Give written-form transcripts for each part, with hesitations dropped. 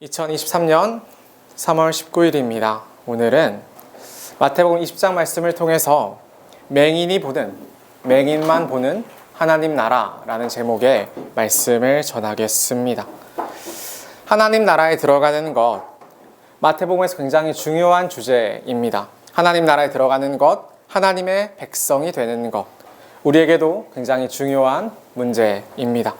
2023년 3월 19일입니다. 오늘은 마태복음 20장 말씀을 통해서 맹인만 보는 하나님 나라라는 제목의 말씀을 전하겠습니다. 하나님 나라에 들어가는 것, 마태복음에서 굉장히 중요한 주제입니다. 하나님 나라에 들어가는 것, 하나님의 백성이 되는 것, 우리에게도 굉장히 중요한 문제입니다.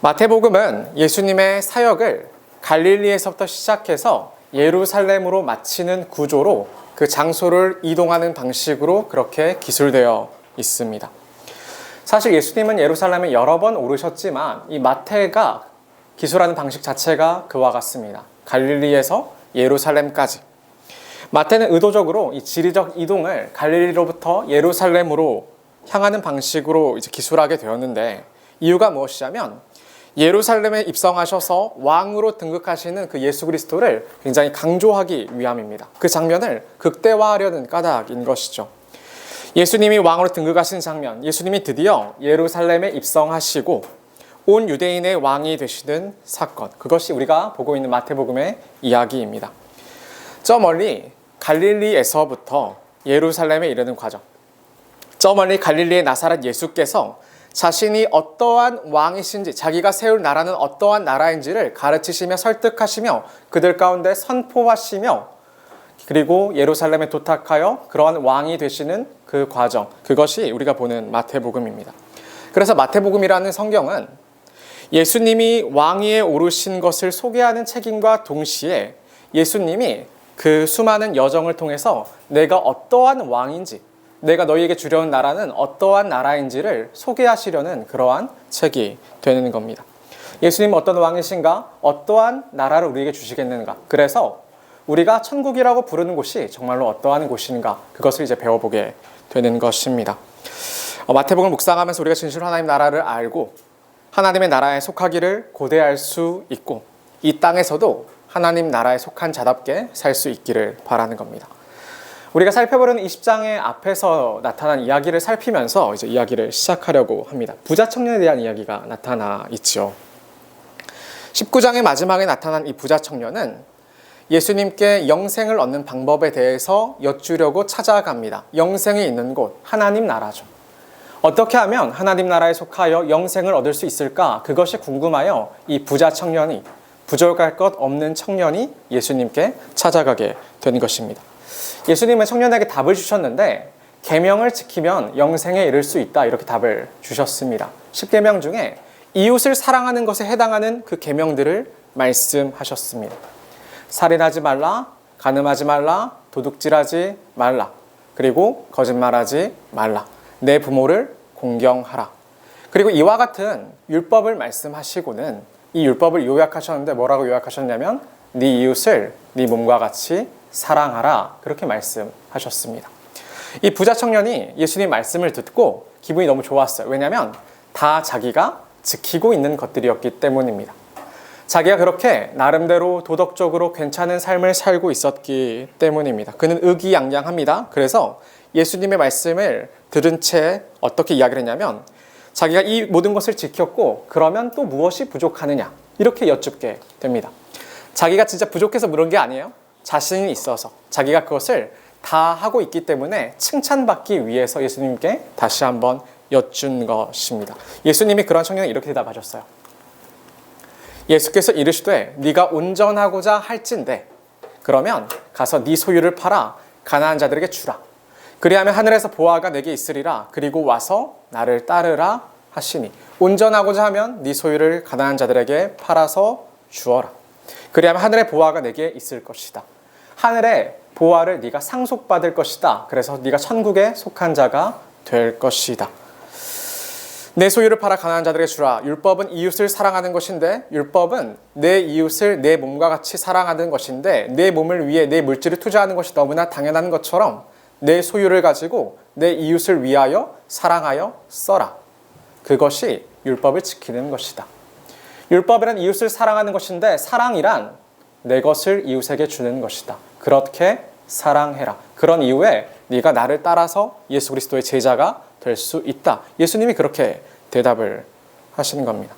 마태복음은 예수님의 사역을 갈릴리에서부터 시작해서 예루살렘으로 마치는 구조로 그 장소를 이동하는 방식으로 그렇게 기술되어 있습니다. 사실 예수님은 예루살렘에 여러 번 오르셨지만 이 마태가 기술하는 방식 자체가 그와 같습니다. 갈릴리에서 예루살렘까지. 마태는 의도적으로 이 지리적 이동을 갈릴리로부터 예루살렘으로 향하는 방식으로 기술하게 되었는데, 이유가 무엇이냐면 예루살렘에 입성하셔서 왕으로 등극하시는 그 예수 그리스도를 굉장히 강조하기 위함입니다. 그 장면을 극대화하려는 까닭인 것이죠. 예수님이 왕으로 등극하신 장면, 예수님이 드디어 예루살렘에 입성하시고 온 유대인의 왕이 되시는 사건, 그것이 우리가 보고 있는 마태복음의 이야기입니다. 저 멀리 갈릴리에서부터 예루살렘에 이르는 과정, 저 멀리 갈릴리의 나사렛 예수께서 자신이 어떠한 왕이신지, 자기가 세울 나라는 어떠한 나라인지를 가르치시며 설득하시며 그들 가운데 선포하시며, 그리고 예루살렘에 도착하여 그러한 왕이 되시는 그 과정, 그것이 우리가 보는 마태복음입니다. 그래서 마태복음이라는 성경은 예수님이 왕위에 오르신 것을 소개하는 책임과 동시에 예수님이 그 수많은 여정을 통해서 내가 어떠한 왕인지, 내가 너희에게 주려는 나라는 어떠한 나라인지를 소개하시려는 그러한 책이 되는 겁니다. 예수님은 어떤 왕이신가? 어떠한 나라를 우리에게 주시겠는가? 그래서 우리가 천국이라고 부르는 곳이 정말로 어떠한 곳인가? 그것을 이제 배워보게 되는 것입니다. 마태복음을 묵상하면서 우리가 진실로 하나님 나라를 알고 하나님의 나라에 속하기를 고대할 수 있고, 이 땅에서도 하나님 나라에 속한 자답게 살 수 있기를 바라는 겁니다. 우리가 살펴보려는 20장의 앞에서 나타난 이야기를 살피면서 이제 이야기를 시작하려고 합니다. 부자 청년에 대한 이야기가 나타나 있죠. 19장의 마지막에 나타난 이 부자 청년은 예수님께 영생을 얻는 방법에 대해서 여쭈려고 찾아갑니다. 영생이 있는 곳, 하나님 나라죠. 어떻게 하면 하나님 나라에 속하여 영생을 얻을 수 있을까? 그것이 궁금하여 이 부자 청년이, 부족할 것 없는 청년이 예수님께 찾아가게 된 것입니다. 예수님은 청년에게 답을 주셨는데, 계명을 지키면 영생에 이를 수 있다, 이렇게 답을 주셨습니다. 10계명 중에 이웃을 사랑하는 것에 해당하는 그 계명들을 말씀하셨습니다. 살인하지 말라, 간음하지 말라, 도둑질하지 말라, 그리고 거짓말하지 말라, 내 부모를 공경하라. 그리고 이와 같은 율법을 말씀하시고는 이 율법을 요약하셨는데 뭐라고 요약하셨냐면 네 이웃을 네 몸과 같이 사랑하라, 그렇게 말씀하셨습니다. 이 부자 청년이 예수님 말씀을 듣고 기분이 너무 좋았어요. 왜냐하면 다 자기가 지키고 있는 것들이었기 때문입니다. 자기가 그렇게 나름대로 도덕적으로 괜찮은 삶을 살고 있었기 때문입니다. 그는 의기양양합니다. 그래서 예수님의 말씀을 들은 채 어떻게 이야기를 했냐면, 자기가 이 모든 것을 지켰고 그러면 또 무엇이 부족하느냐, 이렇게 여쭙게 됩니다. 자기가 진짜 부족해서 물은 게 아니에요. 자신이 있어서 자기가 그것을 다 하고 있기 때문에 칭찬받기 위해서 예수님께 다시 한번 여쭌 것입니다. 예수님이 그런 청년에 이렇게 대답하셨어요. 예수께서 이르시되 네가 온전하고자 할진대 그러면 가서 네 소유를 팔아 가난한 자들에게 주라. 그리하면 하늘에서 보화가 내게 있으리라. 그리고 와서 나를 따르라 하시니, 온전하고자 하면 네 소유를 가난한 자들에게 팔아서 주어라. 그리하면 하늘의 보화가 내게 있을 것이다. 하늘의 보화를 네가 상속받을 것이다. 그래서 네가 천국에 속한 자가 될 것이다. 내 소유를 팔아 가난한 자들에게 주라. 율법은 이웃을 사랑하는 것인데, 율법은 내 이웃을 내 몸과 같이 사랑하는 것인데, 내 몸을 위해 내 물질을 투자하는 것이 너무나 당연한 것처럼 내 소유를 가지고 내 이웃을 위하여 사랑하여 써라. 그것이 율법을 지키는 것이다. 율법이란 이웃을 사랑하는 것인데, 사랑이란 내 것을 이웃에게 주는 것이다. 그렇게 사랑해라. 그런 이후에 네가 나를 따라서 예수 그리스도의 제자가 될 수 있다. 예수님이 그렇게 대답을 하시는 겁니다.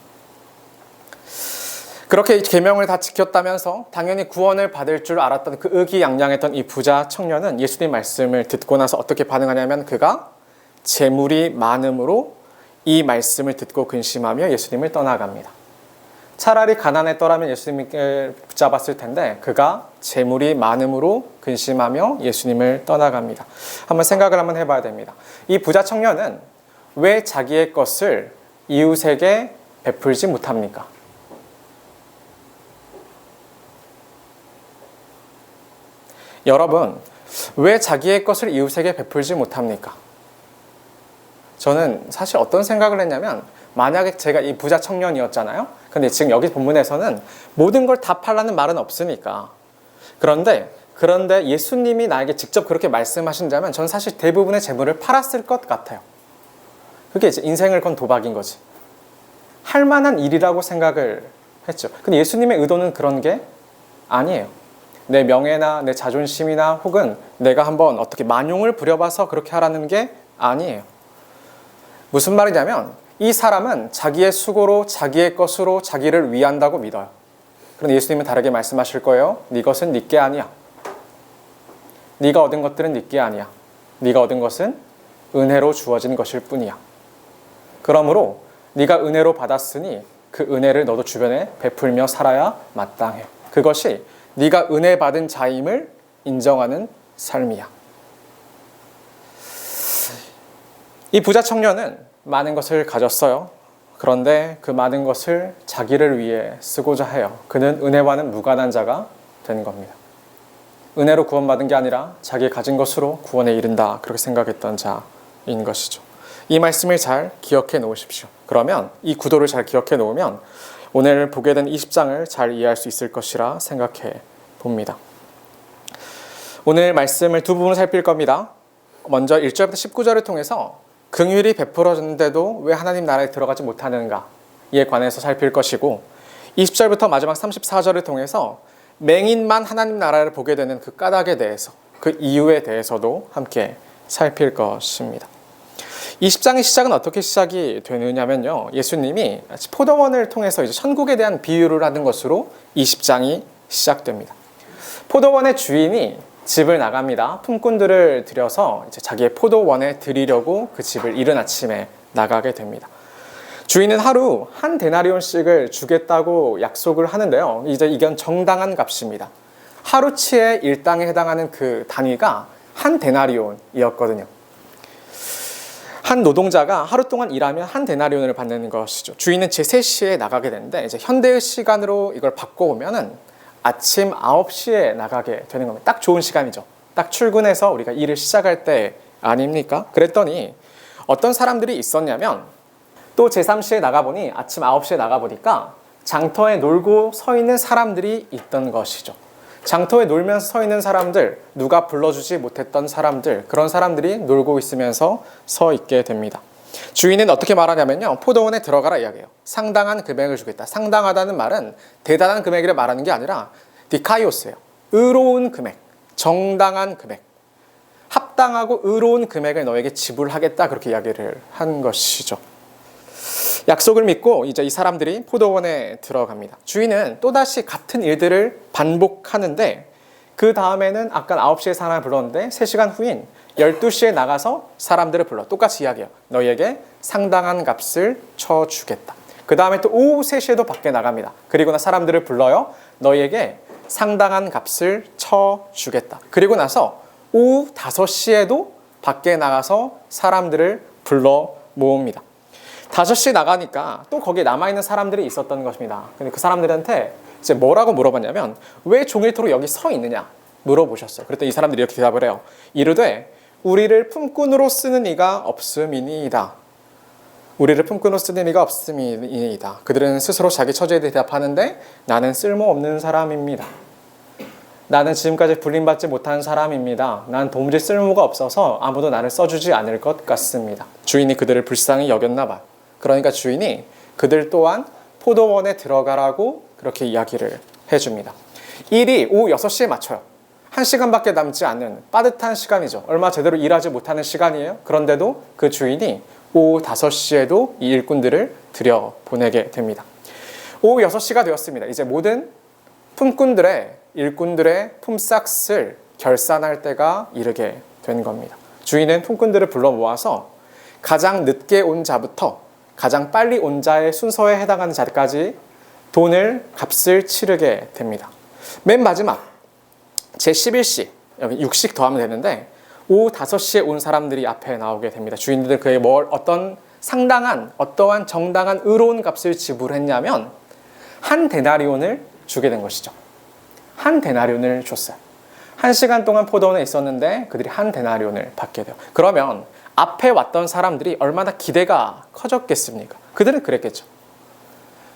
그렇게 계명을 다 지켰다면서 당연히 구원을 받을 줄 알았던 그 의기양양했던 이 부자 청년은 예수님 말씀을 듣고 나서 어떻게 반응하냐면 그가 재물이 많음으로 이 말씀을 듣고 근심하며 예수님을 떠나갑니다. 차라리 가난했더라면 예수님을 붙잡았을 텐데 그가 재물이 많음으로 근심하며 예수님을 떠나갑니다. 한번 생각을 한번 해봐야 됩니다. 이 부자 청년은 왜 자기의 것을 이웃에게 베풀지 못합니까? 여러분, 왜 자기의 것을 이웃에게 베풀지 못합니까? 저는 사실 어떤 생각을 했냐면 만약에 제가 이 부자 청년이었잖아요. 근데 지금 여기 본문에서는 모든 걸 다 팔라는 말은 없으니까. 그런데 예수님이 나에게 직접 그렇게 말씀하신다면 저는 사실 대부분의 재물을 팔았을 것 같아요. 그게 이제 인생을 건 도박인 거지. 할 만한 일이라고 생각을 했죠. 근데 예수님의 의도는 그런 게 아니에요. 내 명예나 내 자존심이나 혹은 내가 한번 어떻게 만용을 부려봐서 그렇게 하라는 게 아니에요. 무슨 말이냐면 이 사람은 자기의 수고로 자기의 것으로 자기를 위한다고 믿어요. 그런데 예수님은 다르게 말씀하실 거예요. 네 것은 네 게 아니야. 네가 얻은 것들은 네 게 아니야. 네가 얻은 것은 은혜로 주어진 것일 뿐이야. 그러므로 네가 은혜로 받았으니 그 은혜를 너도 주변에 베풀며 살아야 마땅해. 그것이 네가 은혜 받은 자임을 인정하는 삶이야. 이 부자 청년은 많은 것을 가졌어요. 그런데 그 많은 것을 자기를 위해 쓰고자 해요. 그는 은혜와는 무관한 자가 된 겁니다. 은혜로 구원받은 게 아니라 자기 가진 것으로 구원에 이른다. 그렇게 생각했던 자인 것이죠. 이 말씀을 잘 기억해 놓으십시오. 그러면 이 구도를 잘 기억해 놓으면 오늘 보게 된 20장을 잘 이해할 수 있을 것이라 생각해 봅니다. 오늘 말씀을 두 부분을 살필 겁니다. 먼저 1절부터 19절을 통해서 긍휼이 베풀어졌는데도 왜 하나님 나라에 들어가지 못하는가에 관해서 살필 것이고 20절부터 마지막 34절을 통해서 맹인만 하나님 나라를 보게 되는 그 까닭에 대해서 그 이유에 대해서도 함께 살필 것입니다. 20장의 시작은 어떻게 시작이 되느냐면요. 예수님이 포도원을 통해서 이제 천국에 대한 비유를 하는 것으로 20장이 시작됩니다. 포도원의 주인이 집을 나갑니다. 품꾼들을 들여서 이제 자기의 포도원에 들이려고 그 집을 이른 아침에 나가게 됩니다. 주인은 하루 한 데나리온씩을 주겠다고 약속을 하는데요. 이제 이건 정당한 값입니다. 하루치의 일당에 해당하는 그 단위가 한 데나리온이었거든요. 한 노동자가 하루 동안 일하면 한 데나리온을 받는 것이죠. 주인은 제3시에 나가게 되는데 이제 현대의 시간으로 이걸 바꿔보면은 아침 9시에 나가게 되는 겁니다. 딱 좋은 시간이죠. 딱 출근해서 우리가 일을 시작할 때 아닙니까? 그랬더니 어떤 사람들이 있었냐면 또 제3시에 나가보니 아침 9시에 나가보니까 장터에 놀고 서 있는 사람들이 있던 것이죠. 장터에 놀면서 서 있는 사람들, 누가 불러주지 못했던 사람들, 그런 사람들이 놀고 있으면서 서 있게 됩니다. 주인은 어떻게 말하냐면요. 포도원에 들어가라 이야기해요. 상당한 금액을 주겠다. 상당하다는 말은 대단한 금액을 말하는 게 아니라 디카이오스예요. 의로운 금액, 정당한 금액, 합당하고 의로운 금액을 너에게 지불하겠다. 그렇게 이야기를 한 것이죠. 약속을 믿고 이제 이 사람들이 포도원에 들어갑니다. 주인은 또다시 같은 일들을 반복하는데 그 다음에는 아까 9시에 사람을 불렀는데 3시간 후인 12시에 나가서 사람들을 불러 똑같이 이야기해요. 너희에게 상당한 값을 쳐주겠다. 그 다음에 또 오후 3시에도 밖에 나갑니다. 그리고 나 사람들을 불러요. 너희에게 상당한 값을 쳐주겠다. 그리고 나서 오후 5시에도 밖에 나가서 사람들을 불러 모읍니다. 5시에 나가니까 또 거기에 남아있는 사람들이 있었던 것입니다. 근데 그 사람들한테 이제 뭐라고 물어봤냐면 왜 종일토록 여기 서 있느냐 물어보셨어요. 그랬더니 이 사람들이 이렇게 대답을 해요. 이르되 우리를 품꾼으로 쓰는 이가 없음이니이다. 우리를 품꾼으로 쓰는 이가 없음이니이다. 그들은 스스로 자기 처지에 대해 대답하는데 나는 쓸모없는 사람입니다. 나는 지금까지 불림받지 못한 사람입니다. 난 도무지 쓸모가 없어서 아무도 나를 써주지 않을 것 같습니다. 주인이 그들을 불쌍히 여겼나 봐. 그러니까 주인이 그들 또한 포도원에 들어가라고 그렇게 이야기를 해줍니다. 일이 오후 6시에 맞춰요. 1시간밖에 남지 않는 빠듯한 시간이죠. 얼마 제대로 일하지 못하는 시간이에요. 그런데도 그 주인이 오후 5시에도 이 일꾼들을 들여보내게 됩니다. 오후 6시가 되었습니다. 이제 모든 품꾼들의 일꾼들의 품삯을 결산할 때가 이르게 된 겁니다. 주인은 품꾼들을 불러 모아서 가장 늦게 온 자부터 가장 빨리 온 자의 순서에 해당하는 자까지 값을 치르게 됩니다. 맨 마지막 제11시, 여기 6씩 더하면 되는데 오후 5시에 온 사람들이 앞에 나오게 됩니다. 주인들은 그에 어떠한 정당한 의로운 값을 지불했냐면 한 데나리온을 주게 된 것이죠. 한 데나리온을 줬어요. 1시간 동안 포도원에 있었는데 그들이 한 데나리온을 받게 돼요. 그러면 앞에 왔던 사람들이 얼마나 기대가 커졌겠습니까? 그들은 그랬겠죠.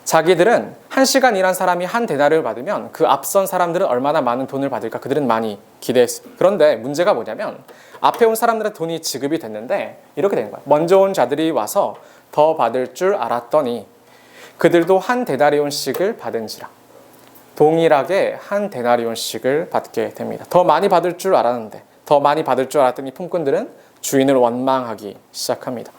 자기들은 1시간 일한 사람이 한 데나리온을 받으면 그 앞선 사람들은 얼마나 많은 돈을 받을까 그들은 많이 기대했습니다. 그런데 문제가 뭐냐면 앞에 온 사람들의 돈이 지급이 됐는데 이렇게 된 거예요. 먼저 온 자들이 와서 더 받을 줄 알았더니 그들도 한 데나리온씩을 받은지라. 동일하게 한 데나리온씩을 받게 됩니다. 더 많이 받을 줄 알았는데 더 많이 받을 줄 알았더니 품꾼들은 주인을 원망하기 시작합니다.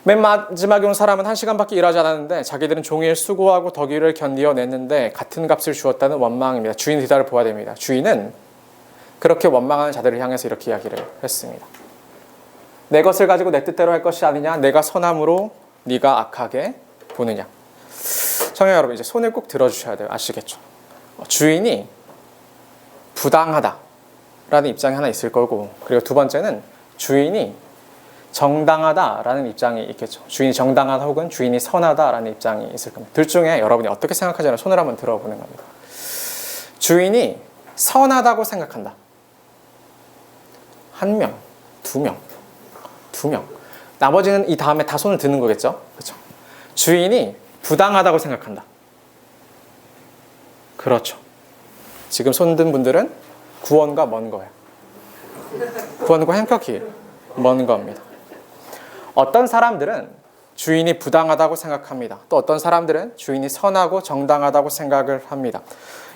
맨 마지막에 온 사람은 1시간밖에 일하지 않았는데 자기들은 종일 수고하고 더위를 견디어냈는데 같은 값을 주었다는 원망입니다. 주인 뒤달을 보아야 됩니다. 주인은 그렇게 원망하는 자들을 향해서 이렇게 이야기를 했습니다. 내 것을 가지고 내 뜻대로 할 것이 아니냐? 내가 선함으로 네가 악하게 보느냐? 청년 여러분, 이제 손을 꼭 들어주셔야 돼요. 아시겠죠? 주인이 부당하다라는 입장이 하나 있을 거고, 그리고 두 번째는 주인이 정당하다라는 입장이 있겠죠. 주인이 정당하다 혹은 주인이 선하다라는 입장이 있을 겁니다. 둘 중에 여러분이 어떻게 생각하시나요? 손을 한번 들어보는 겁니다. 주인이 선하다고 생각한다. 1명, 2명. 나머지는 이 다음에 다 손을 드는 거겠죠? 그렇죠? 주인이 부당하다고 생각한다. 그렇죠. 지금 손든 분들은 구원과 먼 거예요. 구원과 행복이 먼 겁니다. 어떤 사람들은 주인이 부당하다고 생각합니다. 또 어떤 사람들은 주인이 선하고 정당하다고 생각을 합니다.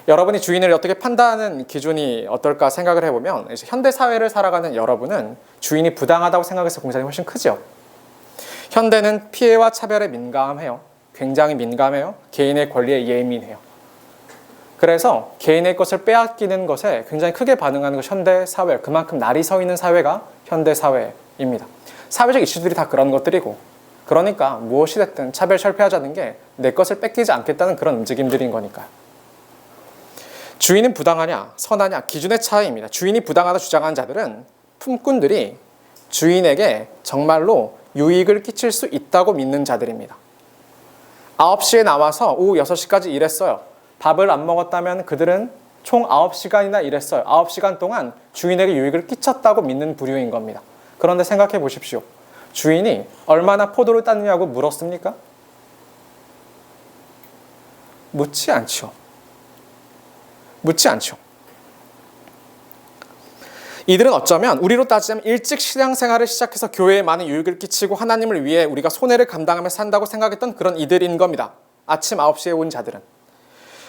여러분이 주인을 어떻게 판단하는 기준이 어떨까 생각을 해보면 이제 현대 사회를 살아가는 여러분은 주인이 부당하다고 생각해서 공산이 훨씬 크죠. 현대는 피해와 차별에 민감해요. 굉장히 민감해요. 개인의 권리에 예민해요. 그래서 개인의 것을 빼앗기는 것에 굉장히 크게 반응하는 것이 현대 사회, 그만큼 날이 서 있는 사회가 현대 사회입니다. 사회적 이슈들이 다 그런 것들이고, 그러니까 무엇이 됐든 차별 철폐하자는 게 내 것을 뺏기지 않겠다는 그런 움직임들인 거니까요. 주인은 부당하냐 선하냐 기준의 차이입니다. 주인이 부당하다 주장하는 자들은 품꾼들이 주인에게 정말로 유익을 끼칠 수 있다고 믿는 자들입니다. 9시에 나와서 오후 6시까지 일했어요. 밥을 안 먹었다면 그들은 총 9시간이나 일했어요. 9시간 동안 주인에게 유익을 끼쳤다고 믿는 부류인 겁니다. 그런데 생각해 보십시오. 주인이 얼마나 포도를 땄느냐고 물었습니까? 묻지 않죠. 이들은 어쩌면 우리로 따지자면 일찍 신앙생활을 시작해서 교회에 많은 유익을 끼치고 하나님을 위해 우리가 손해를 감당하며 산다고 생각했던 그런 이들인 겁니다. 아침 9시에 온 자들은.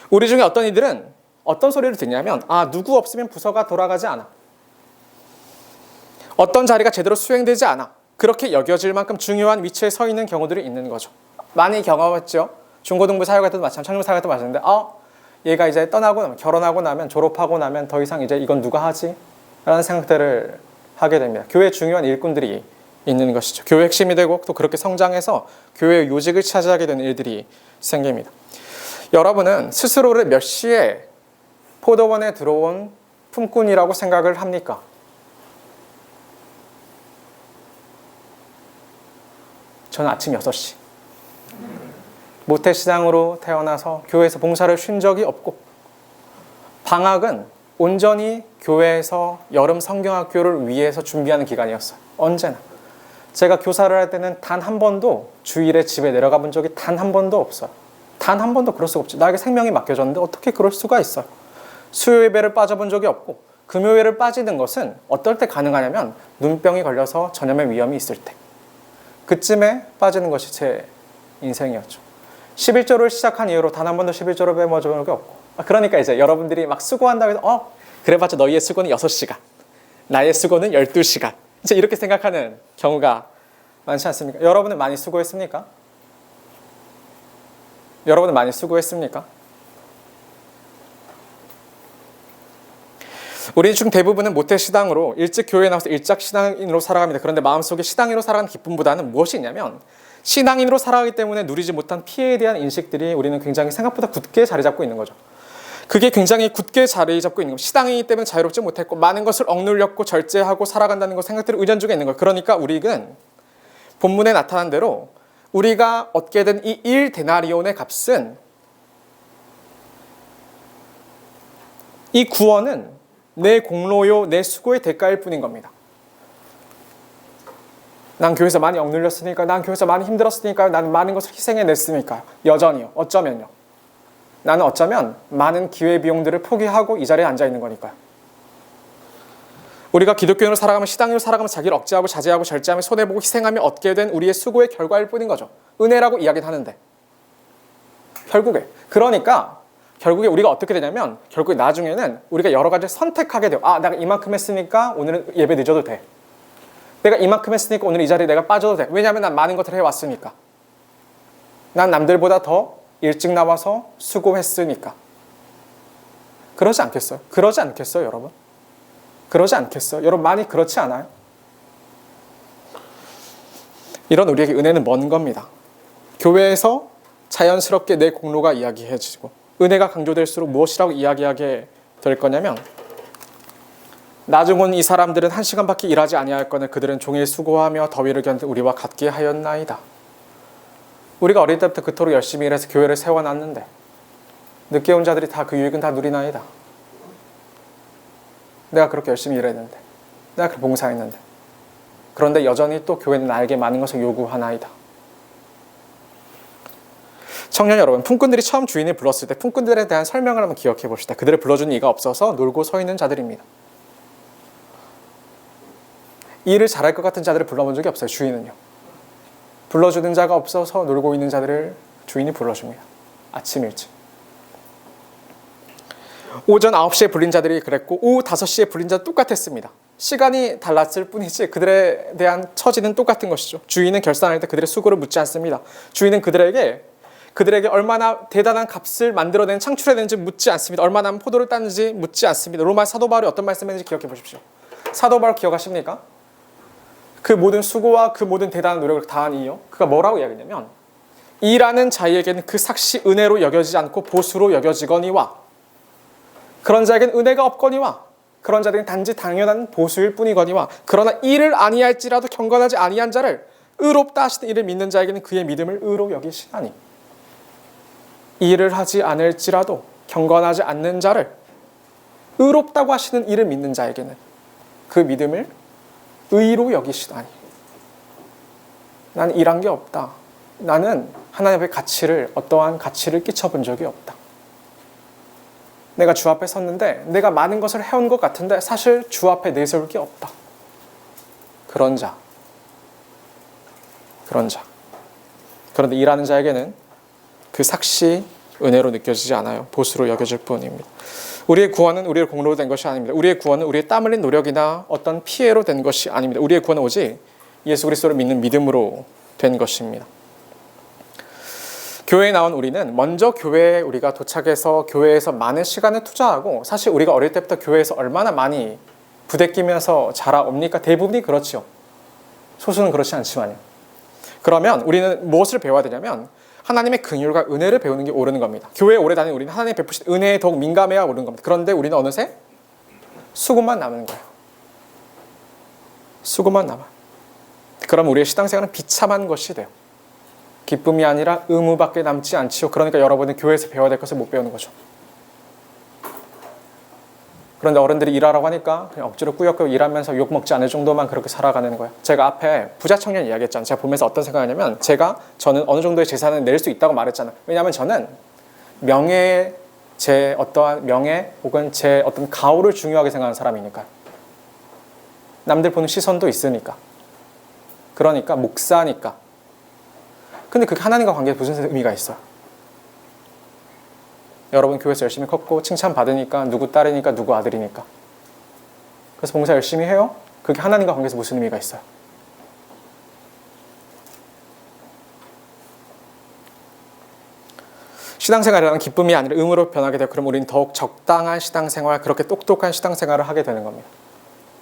우리 중에 어떤 이들은 어떤 소리를 듣냐면 누구 없으면 부서가 돌아가지 않아. 어떤 자리가 제대로 수행되지 않아. 그렇게 여겨질 만큼 중요한 위치에 서 있는 경우들이 있는 거죠. 많이 경험했죠. 중고등부 사회가 때도 마찬가지, 청년 사회가 때도 마찬가지인데 얘가 이제 떠나고 나면, 결혼하고 나면, 졸업하고 나면 더 이상 이제 이건 누가 하지? 라는 생각들을 하게 됩니다. 교회 중요한 일꾼들이 있는 것이죠. 교회 핵심이 되고 또 그렇게 성장해서 교회의 요직을 차지하게 되는 일들이 생깁니다. 여러분은 스스로를 몇 시에 포도원에 들어온 품꾼이라고 생각을 합니까? 저는 아침 6시. 모태신앙으로 태어나서 교회에서 봉사를 쉰 적이 없고, 방학은 온전히 교회에서 여름 성경학교를 위해서 준비하는 기간이었어요. 언제나. 제가 교사를 할 때는 단 한 번도 주일에 집에 내려가 본 적이 단 한 번도 없어요. 단 한 번도 그럴 수가 없죠. 나에게 생명이 맡겨졌는데 어떻게 그럴 수가 있어요. 수요 예배를 빠져본 적이 없고, 금요일을 빠지는 것은 어떨 때 가능하냐면 눈병이 걸려서 전염의 위험이 있을 때, 그쯤에 빠지는 것이 제 인생이었죠. 11조를 시작한 이후로 단 한 번도 11조를 빼먹은 적이 없고, 그러니까 이제 여러분들이 막 수고한다고 해서 그래봤자 너희의 수고는 6시간, 나의 수고는 12시간, 이제 이렇게 생각하는 경우가 많지 않습니까? 여러분은 많이 수고했습니까? 여러분은 많이 수고했습니까? 우리 중 대부분은 모태신앙으로 일찍 교회에 나와서 일찍 신앙인으로 살아갑니다. 그런데 마음속에 신앙인으로 살아가는 기쁨보다는 무엇이 있냐면 신앙인으로 살아가기 때문에 누리지 못한 피해에 대한 인식들이 우리는 굉장히 생각보다 굳게 자리 잡고 있는 거죠. 그게 굉장히 굳게 자리 잡고 있는 거예요. 신앙이기 때문에 자유롭지 못했고 많은 것을 억눌렸고 절제하고 살아간다는 것 생각들이 의존중에 있는 거예요. 그러니까 우리는 본문에 나타난 대로 우리가 얻게 된 이 1데나리온의 값은 이 구원은 내 공로요, 내 수고의 대가일 뿐인 겁니다. 난 교회에서 많이 억눌렸으니까, 난 교회에서 많이 힘들었으니까, 나는 많은 것을 희생해냈으니까 여전히요. 어쩌면요. 나는 어쩌면 많은 기회비용들을 포기하고 이 자리에 앉아있는 거니까요. 우리가 기독교인으로 살아가면 신앙인으로 살아가면 자기를 억제하고 자제하고 절제하며 손해보고 희생하며 얻게 된 우리의 수고의 결과일 뿐인 거죠. 은혜라고 이야기는 하는데 결국에 결국에 우리가 어떻게 되냐면 결국에 나중에는 우리가 여러 가지를 선택하게 돼요. 아, 내가 이만큼 했으니까 오늘은 예배 늦어도 돼. 내가 이만큼 했으니까 오늘 이 자리에 내가 빠져도 돼. 왜냐하면 난 많은 것을 해왔으니까. 난 남들보다 더 일찍 나와서 수고했으니까. 그러지 않겠어요? 그러지 않겠어요, 여러분? 그러지 않겠어요? 여러분 많이 그렇지 않아요? 이런 우리에게 은혜는 먼 겁니다. 교회에서 자연스럽게 내 공로가 이야기해지고 은혜가 강조될수록 무엇이라고 이야기하게 될 거냐면 나중 온 이 사람들은 1시간밖에 일하지 아니하였거늘 그들은 종일 수고하며 더위를 견디 우리와 같게 하였나이다. 우리가 어릴 때부터 그토록 열심히 일해서 교회를 세워놨는데 늦게 온 자들이 다 그 유익은 다 누리나이다. 내가 그렇게 열심히 일했는데 내가 그렇게 봉사했는데 그런데 여전히 또 교회는 나에게 많은 것을 요구하나이다. 청년 여러분, 품꾼들이 처음 주인을 불렀을 때 품꾼들에 대한 설명을 한번 기억해 봅시다. 그들을 불러주는 이가 없어서 놀고 서 있는 자들입니다. 일을 잘할 것 같은 자들을 불러본 적이 없어요. 주인은요. 불러주는 자가 없어서 놀고 있는 자들을 주인이 불러줍니다. 아침 일찍. 오전 9시에 불린 자들이 그랬고 오후 5시에 불린 자도 똑같았습니다. 시간이 달랐을 뿐이지 그들에 대한 처지는 똑같은 것이죠. 주인은 결산할 때 그들의 수고를 묻지 않습니다. 주인은 그들에게 얼마나 대단한 값을 만들어낸 창출해낸지 묻지 않습니다. 얼마나 포도를 땄는지 묻지 않습니다. 로마 사도 바울이 어떤 말씀했는지 기억해 보십시오. 사도 바울 기억하십니까? 그 모든 수고와 그 모든 대단한 노력을 다한 이유, 그가 뭐라고 이야기했냐면 일하는 자에게는 그 삭시 은혜로 여겨지지 않고 보수로 여겨지거니와 그런 자에게는 은혜가 없거니와 그런 자들은 단지 당연한 보수일 뿐이거니와 그러나 일을 아니할지라도 경건하지 아니한 자를 의롭다 하시는 이를 믿는 자에게는 그의 믿음을 의로 여기시나니 일을 하지 않을지라도 경건하지 않는 자를 의롭다고 하시는 이를 믿는 자에게는 그 믿음을 의로 여기시다니. 나는 일한 게 없다. 나는 하나님 앞에 어떠한 가치를 끼쳐본 적이 없다. 내가 주 앞에 섰는데 내가 많은 것을 해온 것 같은데 사실 주 앞에 내세울 게 없다. 그런 자. 그런데 일하는 자에게는 그 삭시 은혜로 느껴지지 않아요. 보수로 여겨질 뿐입니다. 우리의 구원은 우리의 공로로 된 것이 아닙니다. 우리의 구원은 우리의 땀 흘린 노력이나 어떤 피해로 된 것이 아닙니다. 우리의 구원은 오직 예수 그리스도를 믿는 믿음으로 된 것입니다. 교회에 나온 우리는 먼저 교회에 우리가 도착해서 교회에서 많은 시간을 투자하고 사실 우리가 어릴 때부터 교회에서 얼마나 많이 부대끼면서 자라옵니까? 대부분이 그렇지요. 소수는 그렇지 않지만요. 그러면 우리는 무엇을 배워야 되냐면 하나님의 긍휼과 은혜를 배우는 게 옳은 겁니다. 교회에 오래 다니는 우리는 하나님 베푸신 은혜에 더욱 민감해야 옳은 겁니다. 그런데 우리는 어느새 수고만 남는 거예요. 수고만 남아. 그럼 우리의 신앙생활은 비참한 것이 돼요. 기쁨이 아니라 의무밖에 남지 않지요. 그러니까 여러분은 교회에서 배워야 될 것을 못 배우는 거죠. 그런데 어른들이 일하라고 하니까 그냥 억지로 꾸역꾸역 일하면서 욕먹지 않을 정도만 그렇게 살아가는 거예요. 제가 앞에 부자 청년 이야기했잖아요. 제가 보면서 어떤 생각하냐면 저는 어느 정도의 재산을 낼 수 있다고 말했잖아요. 왜냐하면 저는 제 어떠한 명예 혹은 제 어떤 가오를 중요하게 생각하는 사람이니까요. 남들 보는 시선도 있으니까. 그러니까 목사니까. 근데 그게 하나님과 관계에 무슨 의미가 있어요? 여러분 교회에서 열심히 컸고 칭찬받으니까 누구 딸이니까 누구 아들이니까 그래서 봉사 열심히 해요? 그게 하나님과 관계에서 무슨 의미가 있어요? 신앙생활이라는 기쁨이 아니라 의무로 변하게 되고 그럼 우리는 더욱 적당한 신앙생활, 그렇게 똑똑한 신앙생활을 하게 되는 겁니다.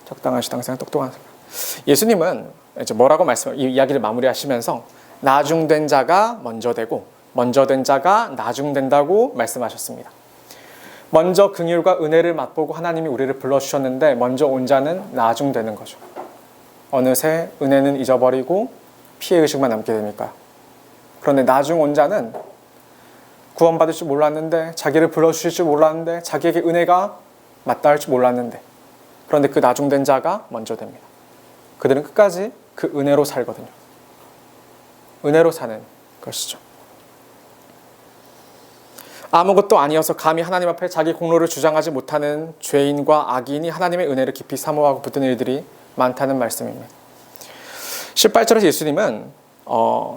적당한 신앙생활, 똑똑한 생활. 예수님은 이제 뭐라고 이 이야기를 마무리하시면서 나중된 자가 먼저 되고 먼저 된 자가 나중된다고 말씀하셨습니다. 먼저 긍휼과 은혜를 맛보고 하나님이 우리를 불러주셨는데 먼저 온 자는 나중되는 거죠. 어느새 은혜는 잊어버리고 피해의식만 남게 되니까요. 그런데 나중 온 자는 구원받을 줄 몰랐는데, 자기를 불러주실 줄 몰랐는데, 자기에게 은혜가 맞닿을 줄 몰랐는데, 그런데 그 나중된 자가 먼저 됩니다. 그들은 끝까지 그 은혜로 살거든요. 은혜로 사는 것이죠. 아무것도 아니어서 감히 하나님 앞에 자기 공로를 주장하지 못하는 죄인과 악인이 하나님의 은혜를 깊이 사모하고 붙든 일들이 많다는 말씀입니다. 18절에서 예수님은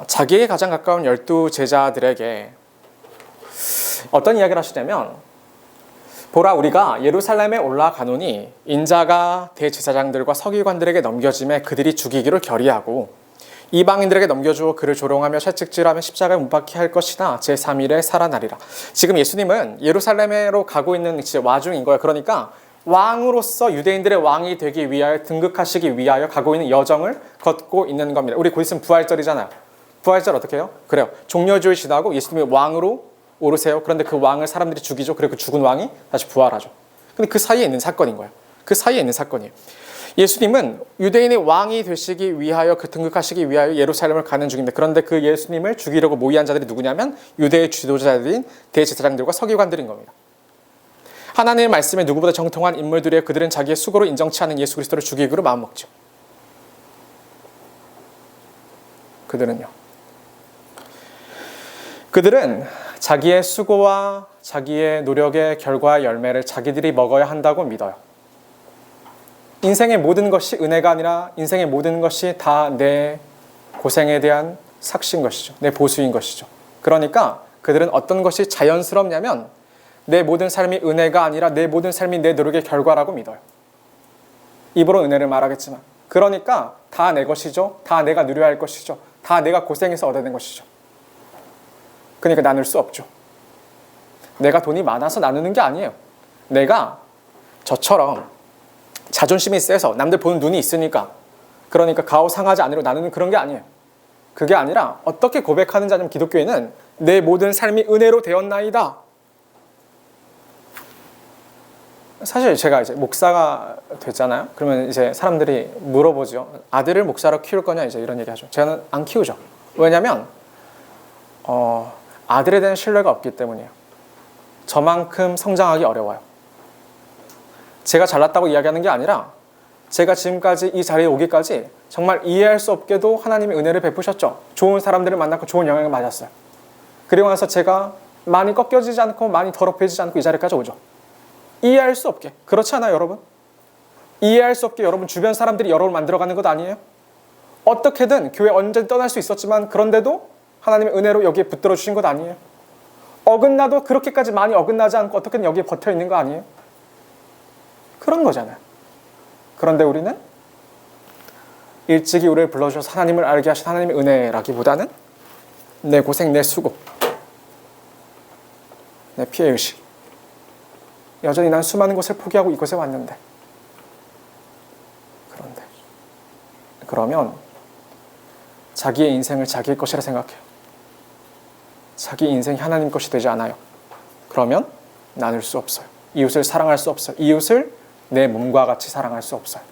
자기에게 가장 가까운 12 제자들에게 어떤 이야기를 하시냐면, 보라, 우리가 예루살렘에 올라가노니 인자가 대제사장들과 서기관들에게 넘겨짐에 그들이 죽이기를 결의하고 이방인들에게 넘겨주어 그를 조롱하며 채찍질하며 십자가에 못 박게 할 것이나 제3일에 살아나리라. 지금 예수님은 예루살렘으로 가고 있는 와중인 거예요. 그러니까 왕으로서 유대인들의 왕이 되기 위하여, 등극하시기 위하여 가고 있는 여정을 걷고 있는 겁니다. 우리 곧 있으면 부활절이잖아요. 부활절 어떻게 해요? 그래요. 종려주일 지나고 예수님이 왕으로 오르세요. 그런데 그 왕을 사람들이 죽이죠. 그리고 그 죽은 왕이 다시 부활하죠. 근데 그 사이에 있는 사건인 거예요. 그 사이에 있는 사건이에요. 예수님은 유대인의 왕이 되시기 위하여, 그 등극하시기 위하여 예루살렘을 가는 중인데, 그런데 그 예수님을 죽이려고 모의한 자들이 누구냐면 유대의 지도자들인 대제사장들과 서기관들인 겁니다. 하나님의 말씀에 누구보다 정통한 인물들이에요. 그들은 자기의 수고로 인정치 않은 예수 그리스도를 죽이기로 마음먹죠. 그들은 자기의 수고와 자기의 노력의 결과의 열매를 자기들이 먹어야 한다고 믿어요. 인생의 모든 것이 은혜가 아니라 인생의 모든 것이 다 내 고생에 대한 삭신 것이죠. 내 보수인 것이죠. 그러니까 그들은 어떤 것이 자연스럽냐면 내 모든 삶이 은혜가 아니라 내 모든 삶이 내 노력의 결과라고 믿어요. 입으로 은혜를 말하겠지만, 그러니까 다 내 것이죠. 다 내가 누려야 할 것이죠. 다 내가 고생해서 얻어낸 것이죠. 그러니까 나눌 수 없죠. 내가 돈이 많아서 나누는 게 아니에요. 내가 저처럼 자존심이 세서 남들 보는 눈이 있으니까, 그러니까 가오상하지 않으려 나누는 그런 게 아니에요. 그게 아니라 어떻게 고백하는 자냐면, 기독교에는 내 모든 삶이 은혜로 되었나이다. 사실 제가 이제 목사가 됐잖아요. 그러면 이제 사람들이 물어보죠. 아들을 목사로 키울 거냐, 이제 이런 얘기 하죠. 저는 안 키우죠. 왜냐면 아들에 대한 신뢰가 없기 때문이에요. 저만큼 성장하기 어려워요. 제가 잘났다고 이야기하는 게 아니라 제가 지금까지 이 자리에 오기까지 정말 이해할 수 없게도 하나님이 은혜를 베푸셨죠. 좋은 사람들을 만났고 좋은 영향을 맞았어요. 그리고 나서 제가 많이 꺾여지지 않고 많이 더럽혀지지 않고 이 자리까지 오죠. 이해할 수 없게. 그렇지 않아요, 여러분? 이해할 수 없게 여러분 주변 사람들이 여러분을 만들어가는 것 아니에요? 어떻게든 교회 언제든 떠날 수 있었지만, 그런데도 하나님의 은혜로 여기에 붙들어 주신 것 아니에요? 어긋나도 그렇게까지 많이 어긋나지 않고 어떻게든 여기에 버텨 있는 거 아니에요? 그런 거잖아요. 그런데 우리는 일찍이 우리를 불러주셔서 하나님을 알게 하신 하나님의 은혜라기보다는 내 고생, 내 수고, 내 피해의식, 여전히 난 수많은 것을 포기하고 이곳에 왔는데, 그러면 자기의 인생을 자기의 것이라 생각해요. 자기 인생이 하나님 것이 되지 않아요. 그러면 나눌 수 없어요. 이웃을 사랑할 수 없어요. 이웃을 내 몸과 같이 사랑할 수 없어요.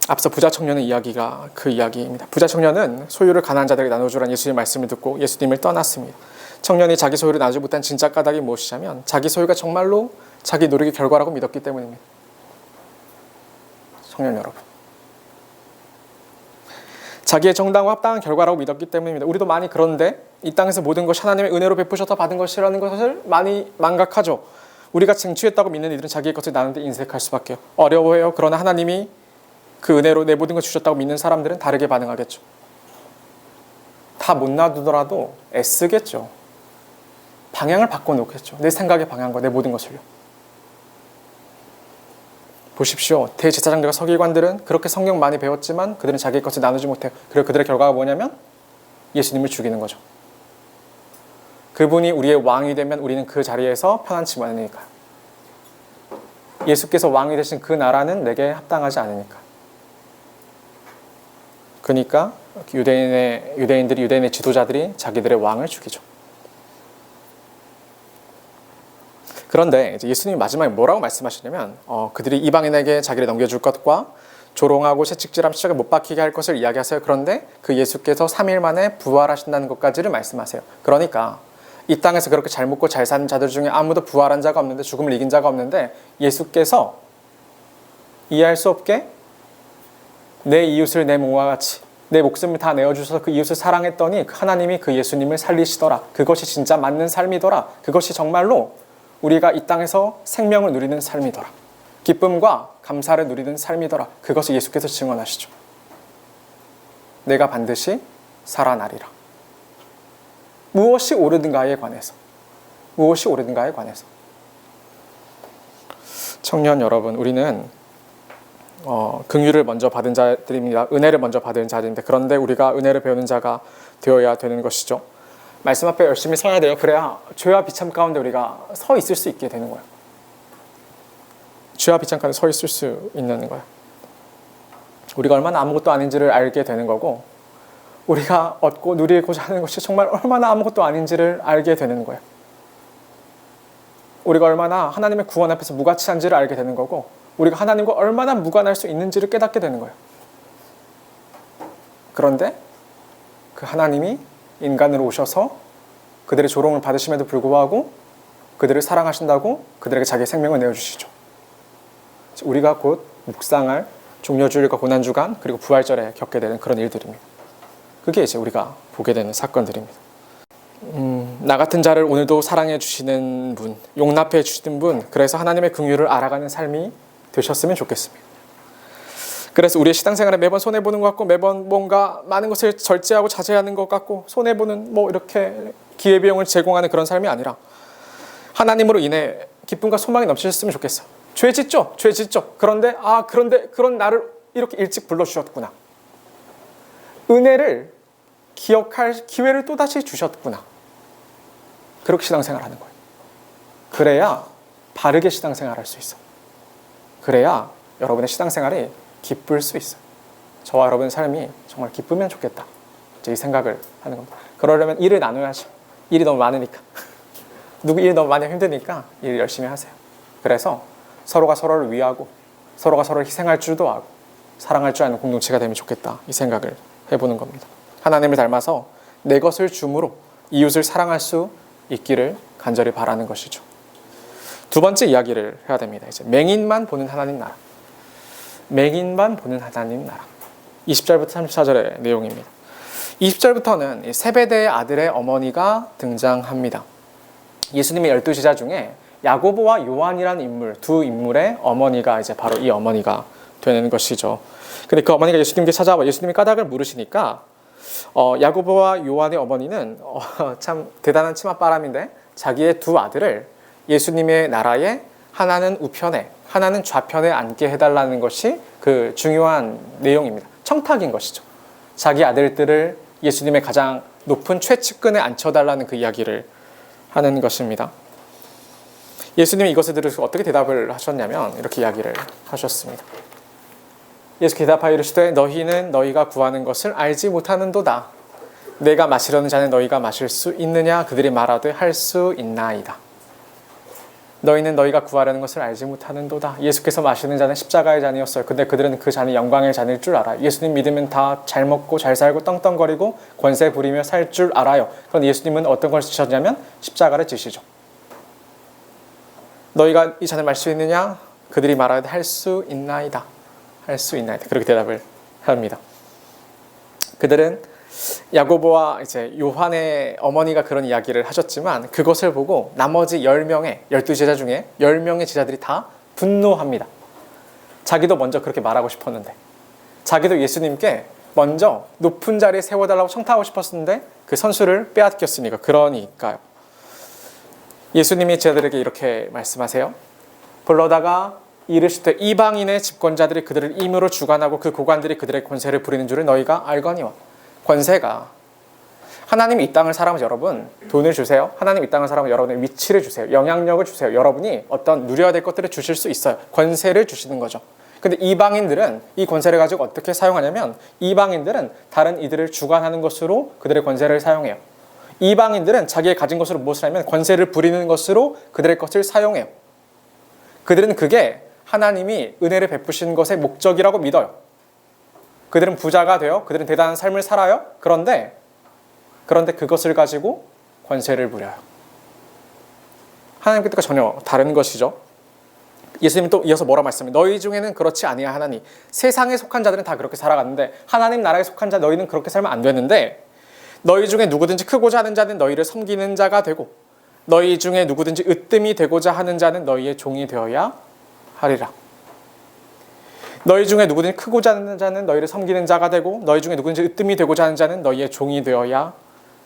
앞서 부자 청년의 이야기가 그 이야기입니다. 부자 청년은 소유를 가난한 자들에게 나눠주라는 예수님의 말씀을 듣고 예수님을 떠났습니다. 청년이 자기 소유를 나누지 못한 진짜 까닭이 무엇이냐면 자기 소유가 정말로 자기 노력의 결과라고 믿었기 때문입니다. 청년 여러분, 자기의 정당과 합당한 결과라고 믿었기 때문입니다. 우리도 많이 그런데 이 땅에서 모든 것이 하나님의 은혜로 베푸셔서 받은 것이라는 것을 많이 망각하죠. 우리가 쟁취했다고 믿는 이들은 자기의 것을 나누는데 인색할 수밖에 어려워해요. 그러나 하나님이 그 은혜로 내 모든 걸 주셨다고 믿는 사람들은 다르게 반응하겠죠. 다 못 놔두더라도 애쓰겠죠. 방향을 바꿔놓겠죠. 내 생각의 방향과 내 모든 것을요. 보십시오. 대제사장들과 서기관들은 그렇게 성경 많이 배웠지만 그들은 자기의 것을 나누지 못해요. 그리고 그들의 결과가 뭐냐면 예수님을 죽이는 거죠. 그분이 우리의 왕이 되면 우리는 그 자리에서 편안치 않으니까요. 예수께서 왕이 되신 그 나라는 내게 합당하지 않으니까. 그러니까 유대인의 지도자들이 자기들의 왕을 죽이죠. 그런데 이제 예수님이 마지막에 뭐라고 말씀하시냐면 그들이 이방인에게 자기를 넘겨줄 것과 조롱하고 채찍질하면 십자가에 못 박히게 할 것을 이야기하세요. 그런데 그 예수께서 3일 만에 부활하신다는 것까지를 말씀하세요. 그러니까 이 땅에서 그렇게 잘 먹고 잘 사는 자들 중에 아무도 부활한 자가 없는데, 죽음을 이긴 자가 없는데, 예수께서 이해할 수 없게 내 이웃을 내 몸과 같이 내 목숨을 다 내어주셔서 그 이웃을 사랑했더니 하나님이 그 예수님을 살리시더라. 그것이 진짜 맞는 삶이더라. 그것이 정말로 우리가 이 땅에서 생명을 누리는 삶이더라. 기쁨과 감사를 누리는 삶이더라. 그것을 예수께서 증언하시죠. 내가 반드시 살아나리라. 무엇이 옳은가에 관해서, 무엇이 옳은가에 관해서. 청년 여러분, 우리는 긍휼을 먼저 받은 자들입니다. 은혜를 먼저 받은 자들인데, 그런데 우리가 은혜를 배우는 자가 되어야 되는 것이죠. 말씀 앞에 열심히 서야 돼요. 그래야 죄와 비참 가운데 우리가 서 있을 수 있게 되는 거예요. 죄와 비참 가운데 서 있을 수 있는 거예요. 우리가 얼마나 아무것도 아닌지를 알게 되는 거고, 우리가 얻고 누리고자 하는 것이 정말 얼마나 아무것도 아닌지를 알게 되는 거예요. 우리가 얼마나 하나님의 구원 앞에서 무가치한지를 알게 되는 거고, 우리가 하나님과 얼마나 무관할 수 있는지를 깨닫게 되는 거예요. 그런데 그 하나님이 인간으로 오셔서 그들의 조롱을 받으심에도 불구하고 그들을 사랑하신다고 그들에게 자기의 생명을 내어주시죠. 우리가 곧 묵상할 종려주일과 고난주간 그리고 부활절에 겪게 되는 그런 일들입니다. 그게 이제 우리가 보게 되는 사건들입니다. 나 같은 자를 오늘도 사랑해 주시는 분, 용납해 주시는 분, 그래서 하나님의 긍휼을 알아가는 삶이 되셨으면 좋겠습니다. 그래서 우리의 신앙생활에 매번 손해보는 것 같고, 매번 뭔가 많은 것을 절제하고 자제하는 것 같고, 손해보는 이렇게 기회비용을 제공하는 그런 삶이 아니라 하나님으로 인해 기쁨과 소망이 넘치셨으면 좋겠어요. 죄 짓죠. 그런데 그런 나를 이렇게 일찍 불러주셨구나. 은혜를 기억할 기회를 또다시 주셨구나. 그렇게 신앙생활하는 거예요. 그래야 바르게 신앙생활할 수 있어요. 그래야 여러분의 신앙생활이 기쁠 수 있어요. 저와 여러분의 삶이 정말 기쁘면 좋겠다. 이제 이 생각을 하는 겁니다. 그러려면 일을 나눠야죠. 일이 너무 많으니까. 누구 일이 너무 많이 힘드니까 일 열심히 하세요. 그래서 서로가 서로를 위하고 서로가 서로를 희생할 줄도 알고 사랑할 줄 아는 공동체가 되면 좋겠다. 이 생각을 해보는 겁니다. 하나님을 닮아서 내 것을 줌으로 이웃을 사랑할 수 있기를 간절히 바라는 것이죠. 두 번째 이야기를 해야 됩니다. 이제 맹인만 보는 하나님 나라. 맹인만 보는 하나님 나라. 20절부터 34절의 내용입니다. 20절부터는 세베대의 아들의 어머니가 등장합니다. 예수님의 12제자 중에 야고보와 요한이라는 인물, 두 인물의 어머니가 이제 바로 이 어머니가 되는 것이죠. 근데 그 어머니가 예수님께 찾아와 예수님이 까닭을 물으시니까 야고보와 요한의 어머니는 참 대단한 치맛바람인데 자기의 두 아들을 예수님의 나라에 하나는 우편에 하나는 좌편에 앉게 해달라는 것이 그 중요한 내용입니다. 청탁인 것이죠. 자기 아들들을 예수님의 가장 높은 최측근에 앉혀달라는 그 이야기를 하는 것입니다. 예수님이 이것을 들으시고 어떻게 대답을 하셨냐면 이렇게 이야기를 하셨습니다. 예수께서 대답하여 이르시되 너희는 너희가 구하는 것을 알지 못하는도다. 내가 마시려는 잔을 너희가 마실 수 있느냐? 그들이 말하되 할 수 있나이다. 너희는 너희가 구하려는 것을 알지 못하는도다. 예수께서 마시는 잔은 십자가의 잔이었어요. 근데 그들은 그 잔이 영광의 잔일 줄 알아요. 예수님 믿으면 다 잘 먹고 잘 살고 떵떵거리고 권세 부리며 살 줄 알아요. 그런데 예수님은 어떤 걸 지셨냐면 십자가를 지시죠. 너희가 이 잔을 마실 수 있느냐? 그들이 말하되 할 수 있나이다. 할 수 있나이다. 그렇게 대답을 합니다. 그들은 야고보와 이제 요한의 어머니가 그런 이야기를 하셨지만 그것을 보고 나머지 10명의 12제자 중에 10명의 제자들이 다 분노합니다. 자기도 먼저 그렇게 말하고 싶었는데 자기도 예수님께 먼저 높은 자리에 세워달라고 청탁하고 싶었는데 그 선수를 빼앗겼으니까. 그러니까요. 예수님이 제자들에게 이렇게 말씀하세요. 불러다가 이르시되 이방인의 집권자들이 그들을 임으로 주관하고 그 고관들이 그들의 권세를 부리는 줄을 너희가 알거니와. 권세가, 하나님이 이 땅을 살아가면서 여러분 돈을 주세요. 하나님이 이 땅을 살아가면서 여러분의 위치를 주세요. 영향력을 주세요. 여러분이 어떤 누려야 될 것들을 주실 수 있어요. 권세를 주시는 거죠. 근데 이방인들은 이 권세를 가지고 어떻게 사용하냐면 이방인들은 다른 이들을 주관하는 것으로 그들의 권세를 사용해요. 이방인들은 자기의 가진 것으로 무엇을 하면 권세를 부리는 것으로 그들의 것을 사용해요. 그들은 그게 하나님이 은혜를 베푸신 것의 목적이라고 믿어요. 그들은 부자가 돼요. 그들은 대단한 삶을 살아요. 그런데 그것을 가지고 권세를 부려요. 하나님의 뜻과 전혀 다른 것이죠. 예수님은 또 이어서 뭐라 말씀해요? 너희 중에는 그렇지 아니하나니. 세상에 속한 자들은 다 그렇게 살아갔는데 하나님 나라에 속한 자 너희는 그렇게 살면 안 되는데, 너희 중에 누구든지 크고자 하는 자는 너희를 섬기는 자가 되고 너희 중에 누구든지 으뜸이 되고자 하는 자는 너희의 종이 되어야 하리라. 너희 중에 누구든지 크고자 하는 자는 너희를 섬기는 자가 되고 너희 중에 누구든지 으뜸이 되고자 하는 자는 너희의 종이 되어야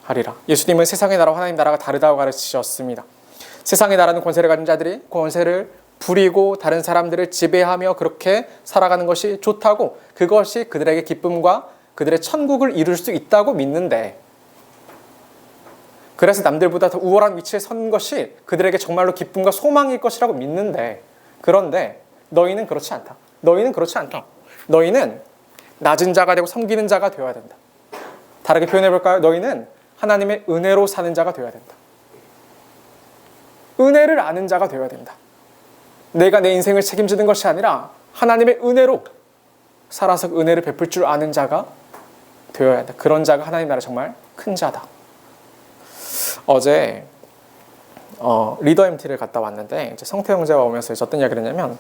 하리라. 예수님은 세상의 나라와 하나님 나라가 다르다고 가르치셨습니다. 세상의 나라는 권세를 가진 자들이 권세를 부리고 다른 사람들을 지배하며 그렇게 살아가는 것이 좋다고, 그것이 그들에게 기쁨과 그들의 천국을 이룰 수 있다고 믿는데, 그래서 남들보다 더 우월한 위치에 선 것이 그들에게 정말로 기쁨과 소망일 것이라고 믿는데, 그런데 너희는 그렇지 않다. 너희는 그렇지 않다. 너희는 낮은 자가 되고 섬기는 자가 되어야 된다. 다르게 표현해 볼까요? 너희는 하나님의 은혜로 사는 자가 되어야 된다. 은혜를 아는 자가 되어야 된다. 내가 내 인생을 책임지는 것이 아니라 하나님의 은혜로 살아서 은혜를 베풀 줄 아는 자가 되어야 한다. 그런 자가 하나님 나라 정말 큰 자다. 어제 리더 MT를 갔다 왔는데 이제 성태 형제가 오면서 어떤 이야기를 했냐면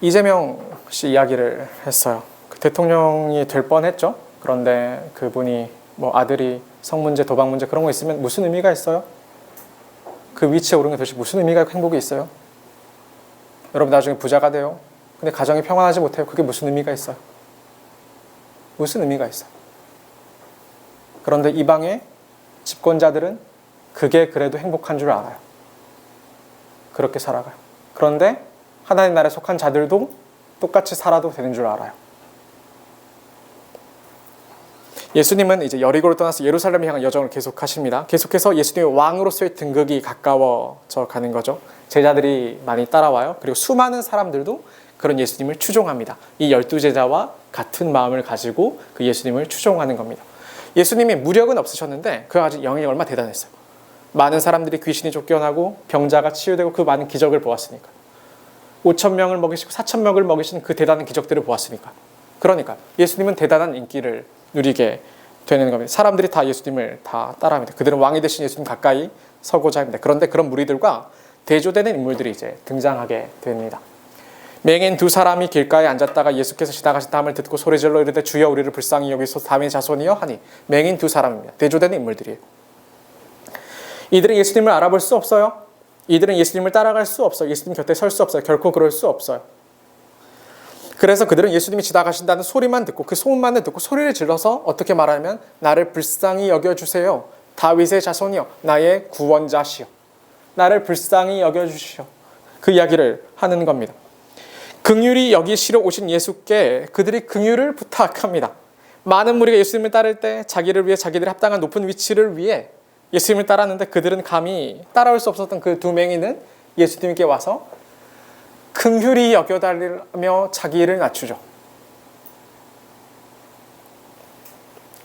이재명 씨 이야기를 했어요. 대통령이 될 뻔했죠. 그런데 그분이 아들이 성문제, 도박 문제 그런 거 있으면 무슨 의미가 있어요? 그 위치에 오른 게 도대체 무슨 의미가 있고 행복이 있어요? 여러분 나중에 부자가 돼요. 근데 가정이 평안하지 못해요. 그게 무슨 의미가 있어요? 무슨 의미가 있어요? 그런데 이방의 집권자들은 그게 그래도 행복한 줄 알아요. 그렇게 살아가요. 그런데 하나님 나라에 속한 자들도 똑같이 살아도 되는 줄 알아요. 예수님은 이제 여리고를 떠나서 예루살렘을 향한 여정을 계속하십니다. 계속해서 예수님의 왕으로서의 등극이 가까워져 가는 거죠. 제자들이 많이 따라와요. 그리고 수많은 사람들도 그런 예수님을 추종합니다. 이 12제자와 같은 마음을 가지고 그 예수님을 추종하는 겁니다. 예수님이 무력은 없으셨는데 그 아주 영향이 얼마나 대단했어요. 많은 사람들이 귀신이 쫓겨나고 병자가 치유되고 그 많은 기적을 보았으니까. 5,000명을 먹이시고 4,000명을 먹이신 그 대단한 기적들을 보았으니까. 그러니까 예수님은 대단한 인기를 누리게 되는 겁니다. 사람들이 다 예수님을 다 따라합니다. 그들은 왕이 되신 예수님 가까이 서고자 합니다. 그런데 그런 무리들과 대조되는 인물들이 이제 등장하게 됩니다. 맹인 두 사람이 길가에 앉았다가 예수께서 지나가신 다음을 듣고 소리질러 이르되 주여 우리를 불쌍히 여기소서 다윗의 자손이여 하니, 맹인 두 사람입니다. 대조되는 인물들이에요. 이들은 예수님을 알아볼 수 없어요. 이들은 예수님을 따라갈 수 없어요. 예수님 곁에 설 수 없어요. 결코 그럴 수 없어요. 그래서 그들은 예수님이 지나가신다는 소리만 듣고 그 소문만을 듣고 소리를 질러서 어떻게 말하냐면 나를 불쌍히 여겨주세요. 다윗의 자손이여 나의 구원자시여 나를 불쌍히 여겨주시오. 그 이야기를 하는 겁니다. 긍휼히 여기시러 오신 예수께 그들이 긍휼을 부탁합니다. 많은 무리가 예수님을 따를 때 자기를 위해 자기들이 합당한 높은 위치를 위해 예수님을 따랐는데 그들은 감히 따라올 수 없었던 그 두 맹인은 예수님께 와서 긍휼히 여겨달라며 자기 일을 낮추죠.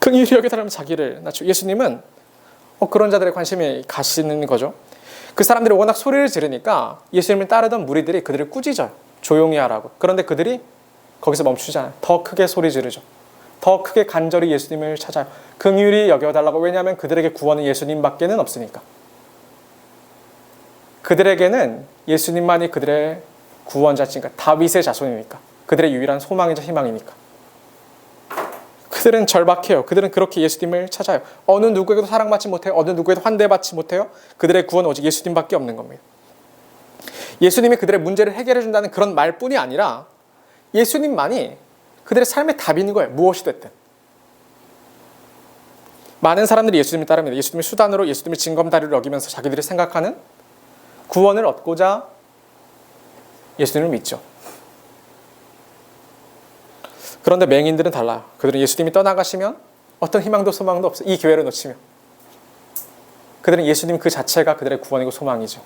긍휼히 여겨달라며 자기를 낮추죠. 예수님은 그런 자들의 관심이 가시는 거죠. 그 사람들이 워낙 소리를 지르니까 예수님을 따르던 무리들이 그들을 꾸짖어요. 조용히 하라고. 그런데 그들이 거기서 멈추지 않아요. 더 크게 소리 지르죠. 더 크게 간절히 예수님을 찾아요. 긍휼히 여겨달라고. 왜냐하면 그들에게 구원은 예수님밖에는 없으니까. 그들에게는 예수님만이 그들의 구원자니까, 다윗의 자손이니까, 그들의 유일한 소망이자 희망이니까. 그들은 절박해요. 그들은 그렇게 예수님을 찾아요. 어느 누구에게도 사랑받지 못해요. 어느 누구에도 환대받지 못해요. 그들의 구원은 오직 예수님밖에 없는 겁니다. 예수님이 그들의 문제를 해결해 준다는 그런 말뿐이 아니라 예수님만이 그들의 삶의 답인 거예요. 무엇이 됐든. 많은 사람들이 예수님을 따릅니다. 예수님의 수단으로 예수님의 징검다리를 여기면서 자기들이 생각하는 구원을 얻고자 예수님을 믿죠. 그런데 맹인들은 달라요. 그들은 예수님이 떠나가시면 어떤 희망도 소망도 없어요. 이 기회를 놓치면. 그들은 예수님 그 자체가 그들의 구원이고 소망이죠.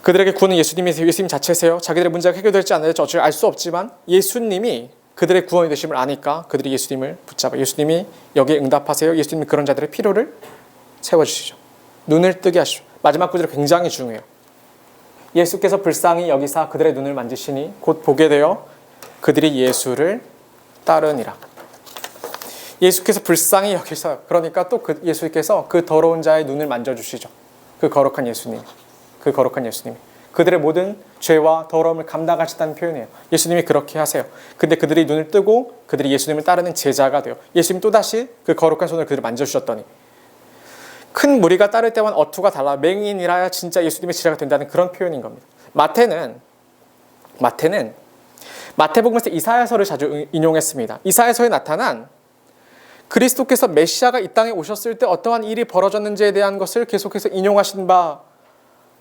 그들에게 구원은 예수님 자체세요. 자기들의 문제가 해결될지 안 될지 어찌 알 수 없지만 예수님이 그들의 구원이 되심을 아니까 그들이 예수님을 붙잡아 예수님이 여기에 응답하세요. 예수님이 그런 자들의 필요를 채워주시죠. 눈을 뜨게 하시죠. 마지막 구절이 굉장히 중요해요. 예수께서 불쌍히 여기사 그들의 눈을 만지시니 곧 보게 되어 그들이 예수를 따르니라. 예수께서 불쌍히 여기서 그러니까 또 예수께서 그 더러운 자의 눈을 만져주시죠. 그 거룩한 예수님. 그들의 모든 죄와 더러움을 감당하셨다는 표현이에요. 예수님이 그렇게 하세요. 근데 그들이 눈을 뜨고 그들이 예수님을 따르는 제자가 돼요. 예수님 또다시 그 거룩한 손을 그들을 만져주셨더니 큰 무리가 따를 때와는 어투가 달라 맹인이라야 진짜 예수님의 제자가 된다는 그런 표현인 겁니다. 마태는 마태복음에서 이사야서를 자주 인용했습니다. 이사야서에 나타난 그리스도께서 메시아가 이 땅에 오셨을 때 어떠한 일이 벌어졌는지에 대한 것을 계속해서 인용하신 바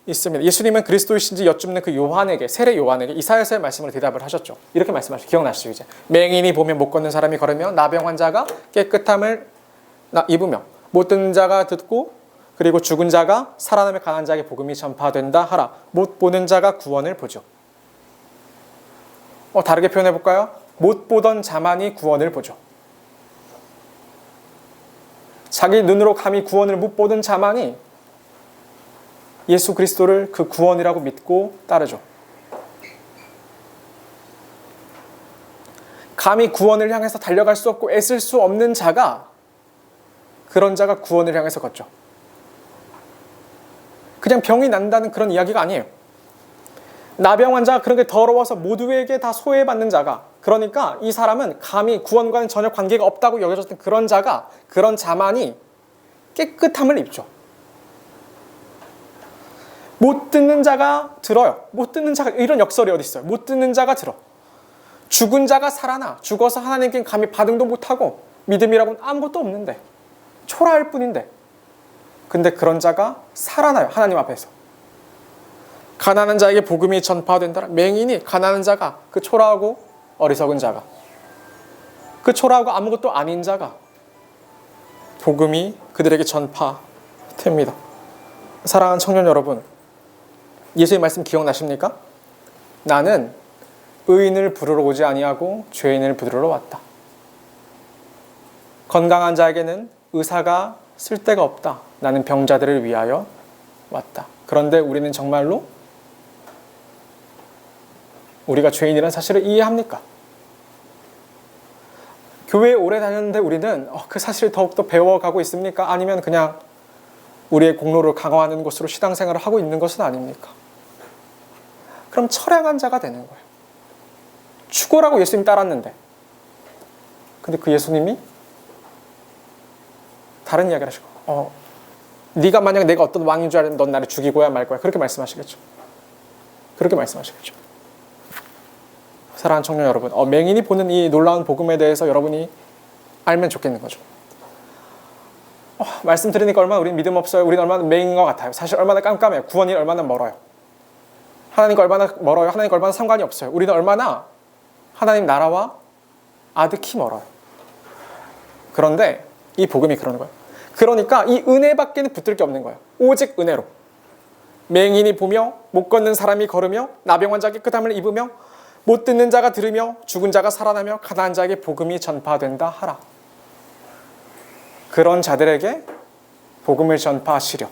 있습니다. 예수님은 그리스도이신지 여쭙는 그 요한에게, 세례 요한에게 이사야서의 말씀으로 대답을 하셨죠. 이렇게 말씀하시죠. 기억나시죠? 이제 맹인이 보면 못 걷는 사람이 걸으며 나병 환자가 깨끗함을 입으며 못 듣는 자가 듣고 그리고 죽은 자가 살아나며 가난한 자에게 복음이 전파된다 하라. 못 보는 자가 구원을 보죠. 다르게 표현해 볼까요? 못 보던 자만이 구원을 보죠. 자기 눈으로 감히 구원을 못 보던 자만이 예수 그리스도를 그 구원이라고 믿고 따르죠. 감히 구원을 향해서 달려갈 수 없고 애쓸 수 없는 자가 그런 자가 구원을 향해서 걷죠. 그냥 병이 난다는 그런 이야기가 아니에요. 나병 환자가 그런 게 더러워서 모두에게 다 소외받는 자가 그러니까 이 사람은 감히 구원과는 전혀 관계가 없다고 여겨졌던 그런 자가 그런 자만이 깨끗함을 입죠. 못 듣는 자가 들어요. 못 듣는 자가 이런 역설이 어디 있어요. 못 듣는 자가 들어. 죽은 자가 살아나. 죽어서 하나님께 감히 반응도 못하고 믿음이라고는 아무것도 없는데 초라할 뿐인데 근데 그런 자가 살아나요. 하나님 앞에서. 가난한 자에게 복음이 전파된다. 맹인이 가난한 자가 그 초라하고 어리석은 자가 그 초라하고 아무것도 아닌 자가 복음이 그들에게 전파됩니다. 사랑하는 청년 여러분 예수의 말씀 기억나십니까? 나는 의인을 부르러 오지 아니하고 죄인을 부르러 왔다. 건강한 자에게는 의사가 쓸데가 없다. 나는 병자들을 위하여 왔다. 그런데 우리는 정말로 우리가 죄인이라는 사실을 이해합니까? 교회에 오래 다녔는데 우리는 그 사실을 더욱더 배워가고 있습니까? 아니면 그냥 우리의 공로를 강화하는 것으로 신앙생활을 하고 있는 것은 아닙니까? 그럼 처량한 자가 되는 거예요. 죽어라고 예수님 따랐는데 근데 그 예수님이 다른 이야기를 하시고 네가 만약 내가 어떤 왕인 줄 알면 넌 나를 죽이고야 말 거야. 그렇게 말씀하시겠죠. 사랑하는 청년 여러분 맹인이 보는 이 놀라운 복음에 대해서 여러분이 알면 좋겠는 거죠. 말씀 들으니까 얼마나 우린 믿음 없어요. 우린 얼마나 맹인 것 같아요. 사실 얼마나 깜깜해요. 구원이 얼마나 멀어요. 하나님과 얼마나 멀어요. 하나님과 얼마나 상관이 없어요. 우리는 얼마나 하나님 나라와 아득히 멀어요. 그런데 이 복음이 그러는 거예요. 그러니까 이 은혜밖에는 붙들 게 없는 거예요. 오직 은혜로. 맹인이 보며 못 걷는 사람이 걸으며 나병 환자 깨끗함을 입으며 못 듣는 자가 들으며 죽은 자가 살아나며 가난한 자에게 복음이 전파된다 하라. 그런 자들에게 복음을 전파하시려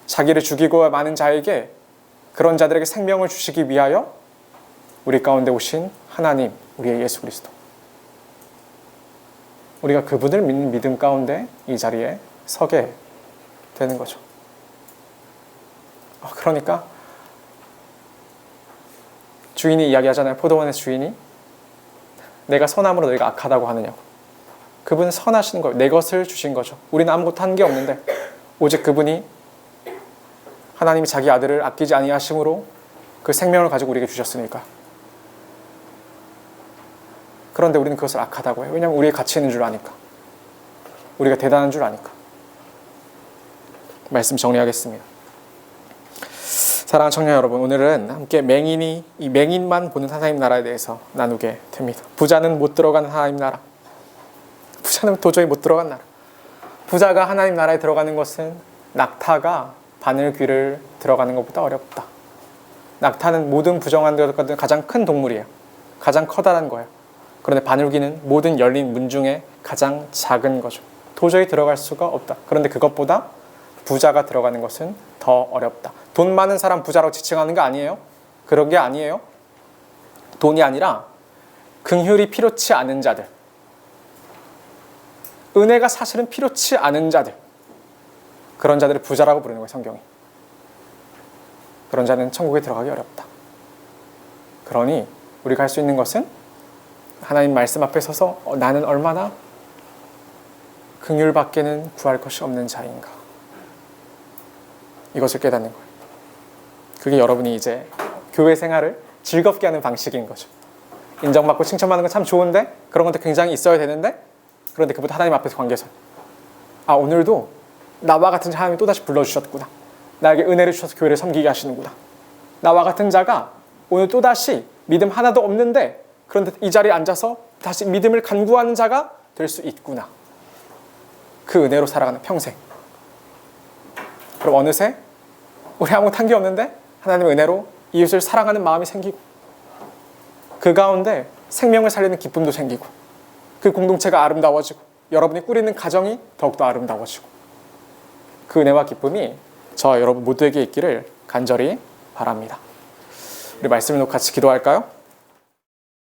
자기를 죽이고 많은 자에게 그런 자들에게 생명을 주시기 위하여 우리 가운데 오신 하나님, 우리의 예수 그리스도. 우리가 그분을 믿는 믿음 가운데 이 자리에 서게 되는 거죠. 그러니까 주인이 이야기하잖아요. 포도원의 주인이 내가 선함으로 너희가 악하다고 하느냐고. 그분은 선하신 거예요. 내 것을 주신 거죠. 우리는 아무것도 한 게 없는데 오직 그분이 하나님이 자기 아들을 아끼지 아니하심으로 그 생명을 가지고 우리에게 주셨으니까. 그런데 우리는 그것을 악하다고 해요. 왜냐하면 우리의 가치 있는 줄 아니까. 우리가 대단한 줄 아니까. 말씀 정리하겠습니다. 사랑하는 청년 여러분, 오늘은 함께 맹인이 이 맹인만 보는 하나님 나라에 대해서 나누게 됩니다. 부자는 못 들어가는 하나님 나라. 부자는 도저히 못 들어간 나라. 부자가 하나님 나라에 들어가는 것은 낙타가 바늘 귀를 들어가는 것보다 어렵다. 낙타는 모든 부정한 것 가운데 가장 큰 동물이에요. 가장 커다란 거예요. 그런데 바늘귀는 모든 열린 문 중에 가장 작은 거죠. 도저히 들어갈 수가 없다. 그런데 그것보다 부자가 들어가는 것은 더 어렵다. 돈 많은 사람 부자라고 지칭하는 거 아니에요? 그런 게 아니에요. 돈이 아니라 긍휼이 필요치 않은 자들, 은혜가 사실은 필요치 않은 자들, 그런 자들을 부자라고 부르는 거예요, 성경이. 그런 자는 천국에 들어가기 어렵다. 그러니 우리가 할 수 있는 것은 하나님 말씀 앞에 서서 나는 얼마나 긍휼밖에는 구할 것이 없는 자인가, 이것을 깨닫는 거예요. 그게 여러분이 이제 교회 생활을 즐겁게 하는 방식인 거죠. 인정받고 칭찬받는 건 참 좋은데, 그런 것도 굉장히 있어야 되는데, 그런데 그보다 하나님 앞에서 관계에서 오늘도 나와 같은 자 하나님이 또다시 불러주셨구나. 나에게 은혜를 주셔서 교회를 섬기게 하시는구나. 나와 같은 자가 오늘 또다시 믿음 하나도 없는데, 그런데 이 자리에 앉아서 다시 믿음을 간구하는 자가 될 수 있구나. 그 은혜로 살아가는 평생. 그럼 어느새 우리 아무것도 한 게 없는데 하나님의 은혜로 이웃을 사랑하는 마음이 생기고, 그 가운데 생명을 살리는 기쁨도 생기고, 그 공동체가 아름다워지고, 여러분이 꾸리는 가정이 더욱더 아름다워지고, 그 은혜와 기쁨이 저와 여러분 모두에게 있기를 간절히 바랍니다. 우리 말씀을 놓고 같이 기도할까요?